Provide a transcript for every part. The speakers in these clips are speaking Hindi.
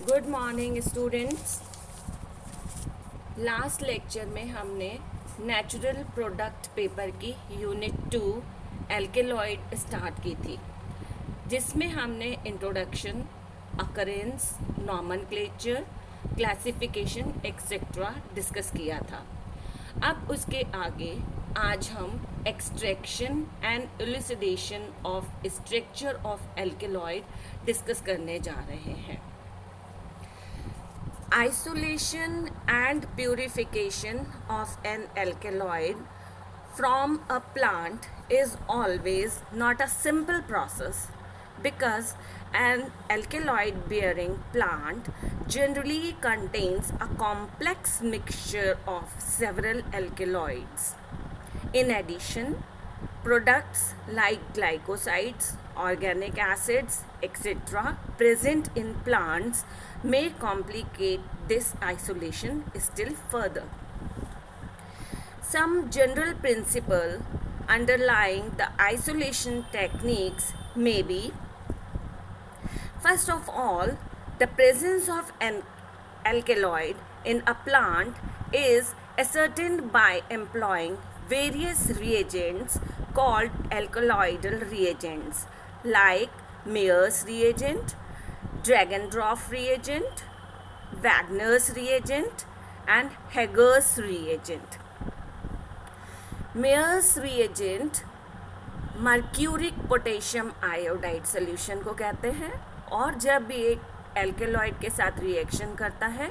Good morning students. Last lecture में हमने नेचुरल प्रोडक्ट पेपर की यूनिट 2 एल्केलॉइड स्टार्ट की थी, जिसमें हमने introduction, occurrence, nomenclature, classification etcetera discuss किया था। अब उसके आगे आज हम extraction and elucidation of structure of alkaloid discuss करने जा रहे हैं। Isolation and purification of an alkaloid from a plant is always not a simple process, because an alkaloid bearing plant generally contains a complex mixture of several alkaloids. In addition, products like glycosides, organic acids, etc., present in plants may complicate this isolation still further. Some general principle underlying the isolation techniques may be: first of all, the presence of an alkaloid in a plant is ascertained by employing various reagents called alkaloidal reagents like Mayer's reagent, Dragendorf reagent, Wagner's reagent and Hager's reagent. Mayer's reagent mercuric potassium iodide solution को कहते हैं, और जब भी एक एल्केलॉइड के साथ रिएक्शन करता है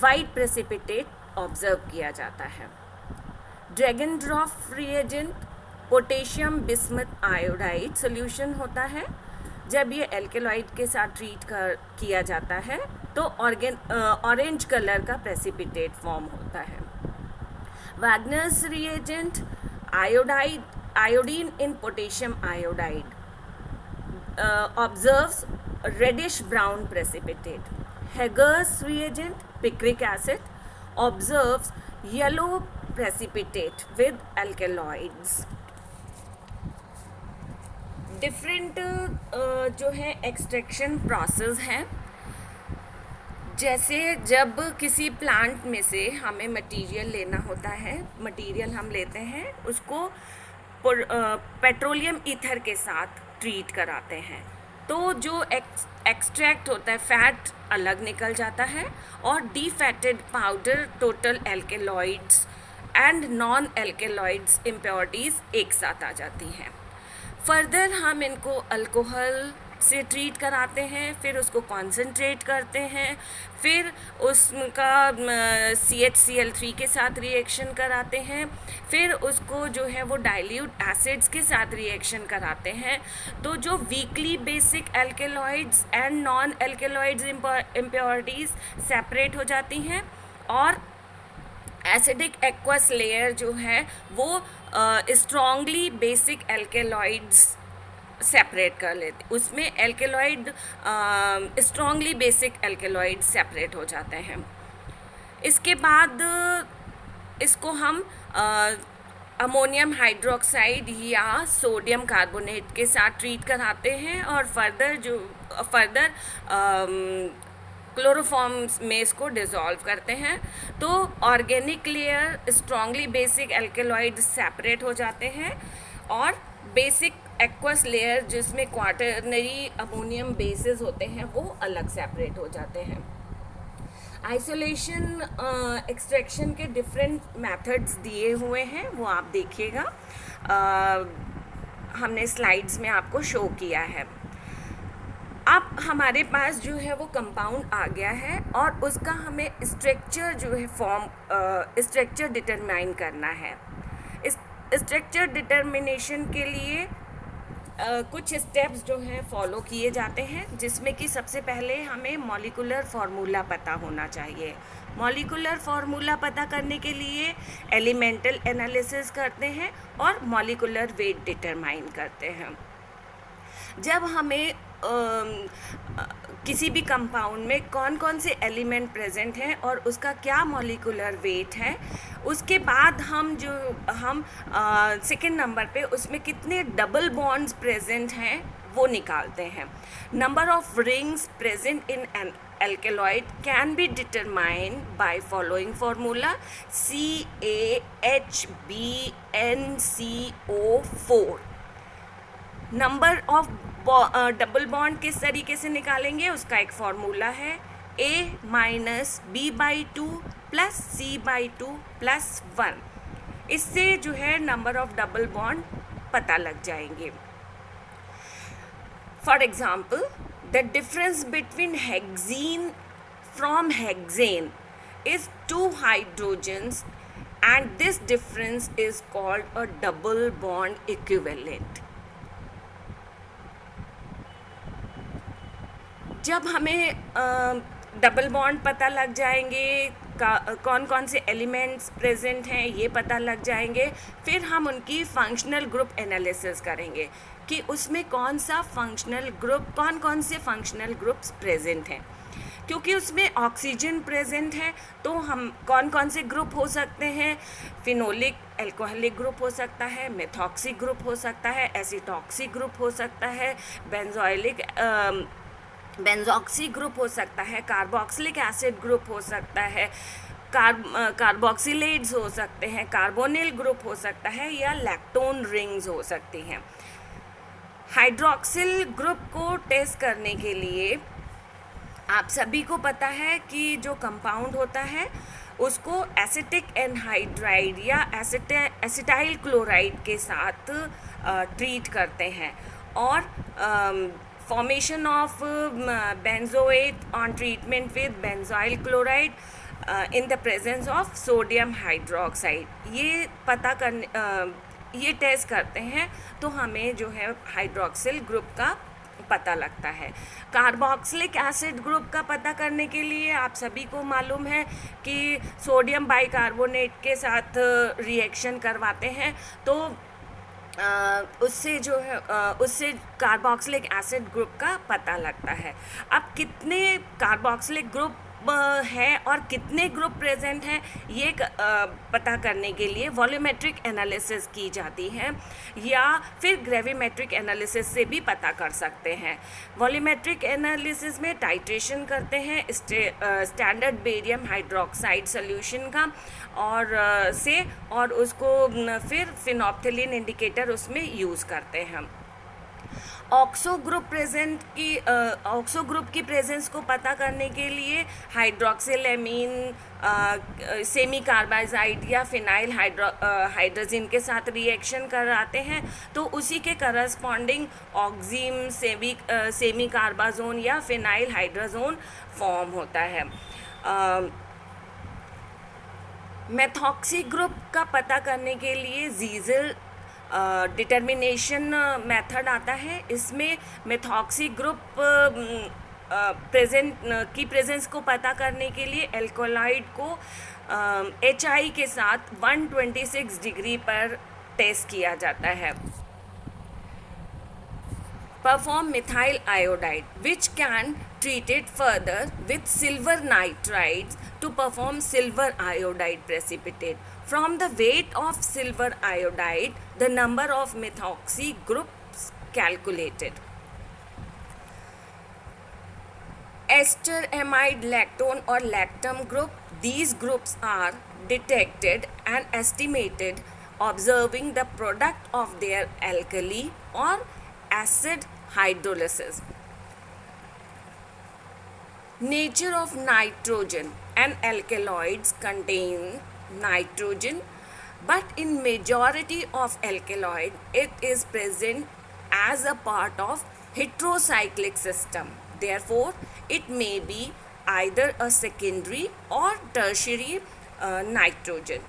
वाइट प्रेसिपिटेट ऑब्जर्व किया जाता है। Dragendorff reagent potassium bismuth iodide solution होता है। जब ये एल्केलॉइड के साथ ट्रीट किया जाता है तो ऑरेंज कलर का प्रेसिपिटेट फॉर्म होता है। Wagner's reagent iodine in potassium iodide observes reddish brown precipitate. Hager's reagent picric acid observes yellow precipitate with alkaloids. Different जो है एक्सट्रैक्शन प्रोसेस है। जैसे जब किसी प्लांट में से हमें मटेरियल लेना होता है, मटेरियल हम लेते हैं, उसको पेट्रोलियम ईथर के साथ ट्रीट कराते हैं, तो जो एक्सट्रैक्ट होता है फैट अलग निकल जाता है और defatted powder total alkaloids and non alkaloids impurities एक साथ आ जाती हैं। फर्दर हम इनको अल्कोहल से ट्रीट कराते हैं, फिर उसको कॉन्सेंट्रेट करते हैं, फिर उसका CHCl3 के साथ रिएक्शन कराते हैं, फिर उसको जो है वो डाइल्यूट एसिड्स के साथ रिएक्शन कराते हैं। तो जो weekly basic alkaloids and non alkaloids impurities separate हो जाती हैं, और एसिडिक एक्वस लेयर जो है वो स्ट्रॉन्गली बेसिक एल्केलॉइड्स सेपरेट कर लेते, उसमें alkaloid strongly basic alkaloid separate हो जाते हैं। इसके बाद इसको हम अमोनियम हाइड्रोक्साइड या सोडियम कार्बोनेट के साथ ट्रीट कराते हैं, और फर्दर क्लोरोफॉर्म्स में इसको डिज़ोल्व करते हैं। तो organic layer strongly basic alkaloid separate हो जाते हैं, और बेसिक एक्वस लेयर जिसमें क्वाटरनरी अमोनियम बेसेस होते हैं वो अलग सेपरेट हो जाते हैं। आइसोलेशन एक्सट्रैक्शन के डिफरेंट मेथड्स दिए हुए हैं, वो आप देखिएगा, हमने स्लाइड्स में आपको शो किया है। अब हमारे पास जो है वो कंपाउंड आ गया है, और उसका हमें स्ट्रक्चर जो है स्ट्रक्चर डिटरमाइन करना है। इस स्ट्रक्चर डिटर्मिनेशन के लिए कुछ स्टेप्स जो हैं फॉलो किए जाते हैं, जिसमें कि सबसे पहले हमें मॉलिक्यूलर फार्मूला पता होना चाहिए। मॉलिक्यूलर फार्मूला पता करने के लिए एलिमेंटल एनालिसिस करते हैं और मॉलिक्यूलर वेट डिटरमाइन करते हैं। जब हमें किसी भी कंपाउंड में कौन कौन से एलिमेंट प्रेजेंट हैं और उसका क्या मॉलिक्यूलर वेट है, उसके बाद हम सेकंड नंबर पे उसमें कितने डबल बॉन्ड्स प्रेजेंट हैं वो निकालते हैं. Number of rings present in an alkaloid can be determined by following formula: CaHbNCO4. Number of double bond किस तरीके से निकालेंगे, उसका एक फॉर्मूला है A minus B/2 plus C/2 plus 1. इससे जो है नंबर ऑफ डबल बॉन्ड पता लग जाएंगे. For example, the difference between hexene from hexane is 2 hydrogens, and this difference is called a double bond equivalent. जब हमें डबल बॉन्ड पता लग जाएंगे, कौन कौन से एलिमेंट्स प्रेजेंट हैं ये पता लग जाएंगे, फिर हम उनकी फंक्शनल ग्रुप एनालिसिस करेंगे कि उसमें कौन सा फंक्शनल ग्रुप, कौन कौन से फंक्शनल ग्रुप्स प्रेजेंट हैं. क्योंकि उसमें ऑक्सीजन प्रेजेंट है तो हम कौन कौन से ग्रुप हो सकते हैं, फिनोलिक एल्कोहलिक ग्रुप हो सकता है, मेथॉक्सी ग्रुप हो सकता है, एसिटॉक्सी ग्रुप हो सकता है, बेंजॉक्सी ग्रुप हो सकता है, कार्बोक्सिलिक एसिड ग्रुप हो सकता है, कार्बोक्सिलेट्स हो सकते हैं, कार्बोनिल ग्रुप हो सकता है, या लैक्टोन रिंग्स हो सकती हैं. हाइड्रोक्सिल ग्रुप को टेस्ट करने के लिए आप सभी को पता है कि जो कंपाउंड होता है उसको एसिटिक एनहाइड्राइड या एसिटाइल क्लोराइड के साथ ट्रीट करते हैं, और formation of benzoate on treatment with benzoyl chloride in the presence of sodium hydroxide. ये पता करने ये टेस्ट करते हैं तो हमें जो है हाइड्रोक्सिल ग्रुप का पता लगता है. कार्बोक्सिलिक एसिड ग्रुप का पता करने के लिए आप सभी को मालूम है कि सोडियम बाइकार्बोनेट के साथ रिएक्शन करवाते हैं तो उससे जो है उससे कार्बोक्सिलिक एसिड ग्रुप का पता लगता है. अब कितने कार्बोक्सिलिक ग्रुप है और कितने ग्रुप प्रेजेंट हैं ये पता करने के लिए वॉल्यूमेट्रिक एनालिसिस की जाती है, या फिर ग्रेविमेट्रिक एनालिसिस से भी पता कर सकते हैं. वॉल्यूमेट्रिक एनालिसिस में टाइट्रेशन करते हैं स्टैंडर्ड बेरियम हाइड्रोक्साइड सोल्यूशन का और उसको फिर फिनोप्थिलीन इंडिकेटर उसमें यूज़ करते हैं. ऑक्सो ग्रुप की प्रेजेंस को पता करने के लिए हाइड्रोक्सिलेमीन सेमी कार्बाइजाइड या फिनाइल हाइड्रोजन के साथ रिएक्शन कराते हैं तो उसी के करस्पॉन्डिंग ऑक्सीम सेमी कार्बाजोन या फिनाइल हाइड्रोजोन फॉर्म होता है. मेथॉक्सी ग्रुप का पता करने के लिए जीजल डिटर्मिनेशन मेथड आता है. इसमें मेथॉक्सी ग्रुप प्रेजेंस को पता करने के लिए एल्कोलाइड को HI के साथ 126 डिग्री पर टेस्ट किया जाता है. Perform methyl iodide, which can treat it further with silver nitrides to perform silver iodide precipitate. From the weight of silver iodide, the number of methoxy groups calculated. Ester amide lactone or lactam group, these groups are detected and estimated observing the product of their alkali or acid hydrolysis. Nature of nitrogen and alkaloids contain nitrogen, but in majority of alkaloid it is present as a part of heterocyclic system. Therefore, it may be either a secondary or tertiary nitrogen.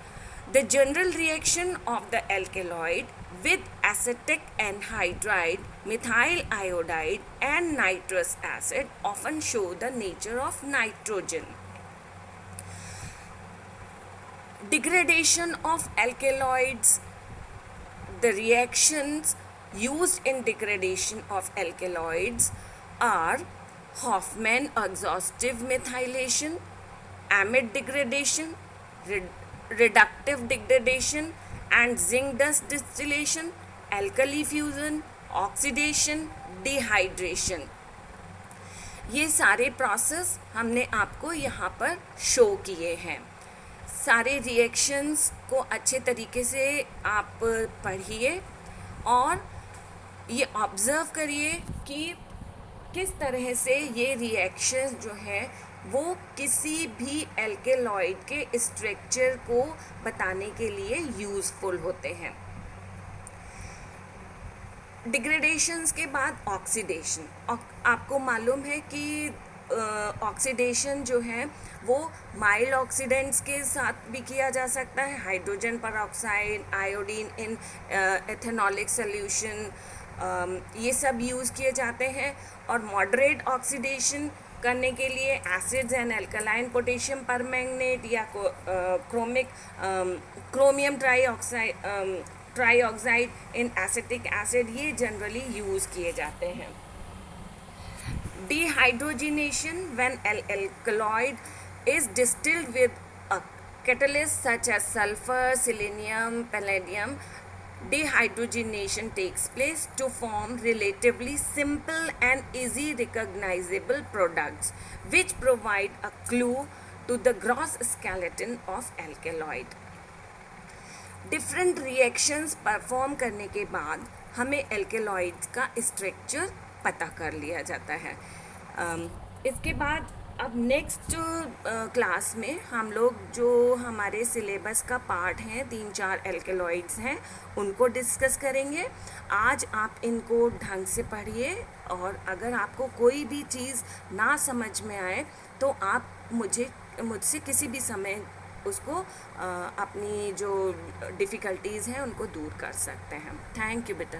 The general reaction of the alkaloid with acetic anhydride, methyl iodide and nitrous acid often show the nature of nitrogen. Degradation of alkaloids. The reactions used in degradation of alkaloids are Hofmann exhaustive methylation, amide degradation, reductive degradation and zinc dust distillation, alkali fusion, oxidation, dehydration. ये सारे प्रोसेस हमने आपको यहाँ पर शो किए हैं। सारे रिएक्शंस को अच्छे तरीके से आप पढ़िए और ये ऑब्ज़र्व करिए कि किस तरह से ये रिएक्शन जो है वो किसी भी एल्केलॉइड के स्ट्रक्चर को बताने के लिए यूज़फुल होते हैं। डिग्रेडेशंस के बाद ऑक्सीडेशन। आपको मालूम है कि ऑक्सीडेशन जो है वो माइल्ड ऑक्सीडेंट्स के साथ भी किया जा सकता है, हाइड्रोजन परऑक्साइड, आयोडीन इन एथेनॉलिक सोल्यूशन, ये सब यूज़ किए जाते हैं। और मॉडरेट ऑक्सीडेशन करने के लिए acids and alkaline potassium permanganate या क्रोमियम ट्राईऑक्साइड इन एसिटिक एसिड, ये जनरली यूज़ किए जाते हैं। Dehydrogenation, when an alkaloid is distilled with a catalyst such as sulfur, selenium, palladium, dehydrogenation takes place to form relatively simple and easy recognizable products which provide a clue to the gross skeleton of alkaloid. Different reactions perform करने के बाद हमें एल्केलॉइड्स का स्ट्रक्चर पता कर लिया जाता है। इसके बाद अब नेक्स्ट क्लास में हम लोग जो हमारे सिलेबस का पार्ट हैं, 3-4 एल्केलॉइड्स हैं, उनको डिस्कस करेंगे। आज आप इनको ढंग से पढ़िए और अगर आपको कोई भी चीज़ ना समझ में आए तो आप मुझसे किसी भी समय उसको अपनी जो डिफ़िकल्टीज़ हैं उनको दूर कर सकते हैं। थैंक यू बेटा।